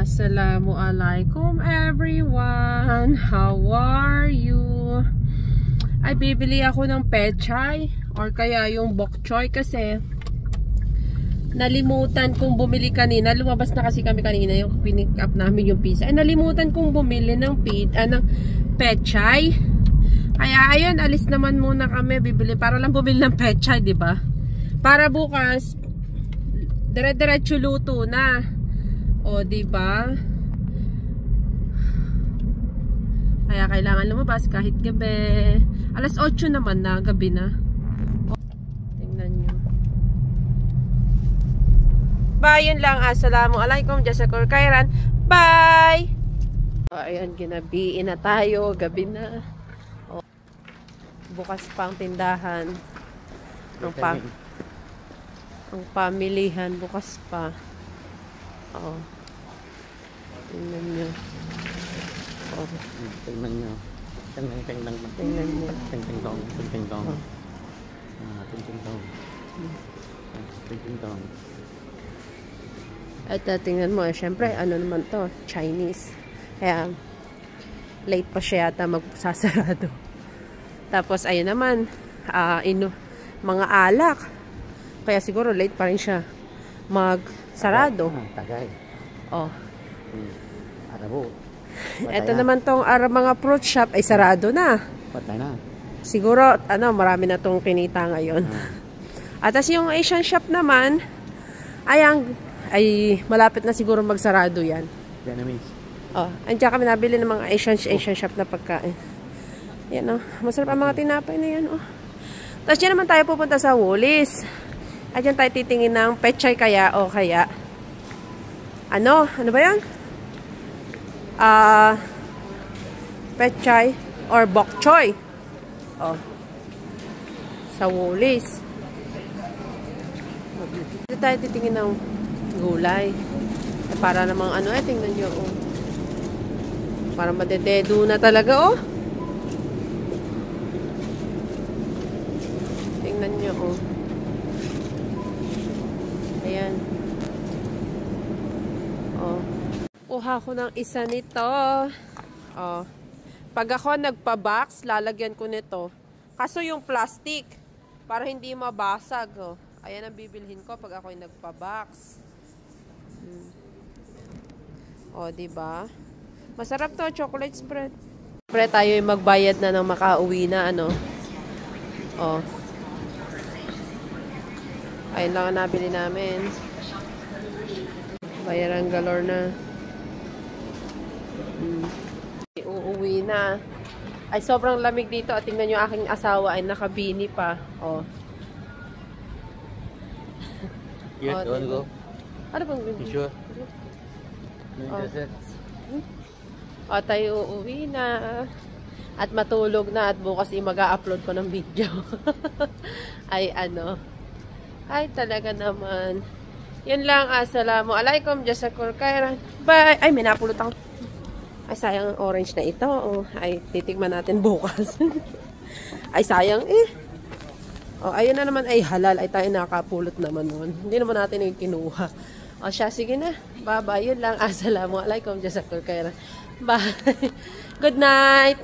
Assalamualaikum everyone. How are you? Ay, bibili ako ng pechay or kaya yung bok choy kasi nalimutan kong bumili kanina. Lumabas na kasi kami kanina yung pinick up namin yung pizza. Ay, nalimutan kong bumili ng pechay. Kaya ayun, alis naman muna kami. Bibili para lang bumili ng pechay, di ba? Para bukas dire-diretso luto na. O, di ba? Kaya kailangan lumabas kahit gabi. Alas 8 naman na, gabi na. O, tingnan nyo. Bye, yun lang. Assalamualaikum. Jazakur Khairan. Bye! O, ayan, ginabiin na tayo. Gabi na. O, bukas pa ang tindahan. Ang pamilihan bukas pa. Oo. Tingnan nyo. Oo. Tingnan nyo. Tingnan nyo. Tingnan nyo. Tingnan dong. Tingnan dong. Tingnan dong. Tingnan dong. At tingnan mo, syempre, ano naman to? Chinese. Kaya, late pa siya yata magsasarado. Tapos, ayun naman, mga alak. Kaya siguro late pa rin siya magsarado. Tagay. Oh. Arabo. Ito naman tong mga fruit shop ay sarado na. Patay na. Siguro, marami na tong kinita ngayon. At as yung Asian shop naman, ay malapit na siguro magsarado yan. Vietnamese. Oh, andiyan kami nabili ng mga Asian shop na pagkain. Yan, oh. Masarap ang mga tinapay na yan, oh. Tapos dyan naman tayo pupunta sa Woolies. At dyan tayo titingin ng pechay kaya o kaya ano ba yan? Pechay or bok choy. Oh. Sa Woolies. Dito tayo titingin ng gulay. Para namang tingnan nyo, oh. Para madededo na talaga, oh. Tingnan nyo, oh. Ayan. Oh. Kuha ko ng isa nito. Oh. Pag ako nagpa-box, lalagyan ko nito. Kaso yung plastic, para hindi mabasag, oh. Ayan ang bibilhin ko pag ako nagpa-box. Oh, diba? Masarap to, chocolate spread. Siyempre tayo yung magbayad na ng makauwi na, Oh. Ayun lang ang nabili namin. Bayaran galore na. Uuwi na. Ay, sobrang lamig dito. At tingnan nyo, aking asawa ay nakabini pa. Oh. You want to go? Ano bang bini? You sure? O, tayo uuwi na. At matulog na. At bukas mag-a-upload ko ng video. Ay, ay, talaga naman. Yun lang. Assalamualaikum. Jazakur Khairan. Bye. Ay, may napulot ako. Ay, sayang ang orange na ito. Oh, ay, titigman natin bukas. Ay, sayang eh. Oh, ayun na naman. Ay, halal. Ay, tayo nakapulot naman nun. Hindi naman natin yung kinuha. O, siya, sige na. Bye-bye. Yun lang. Assalamualaikum. Jazakur Khairan. Bye. Good night.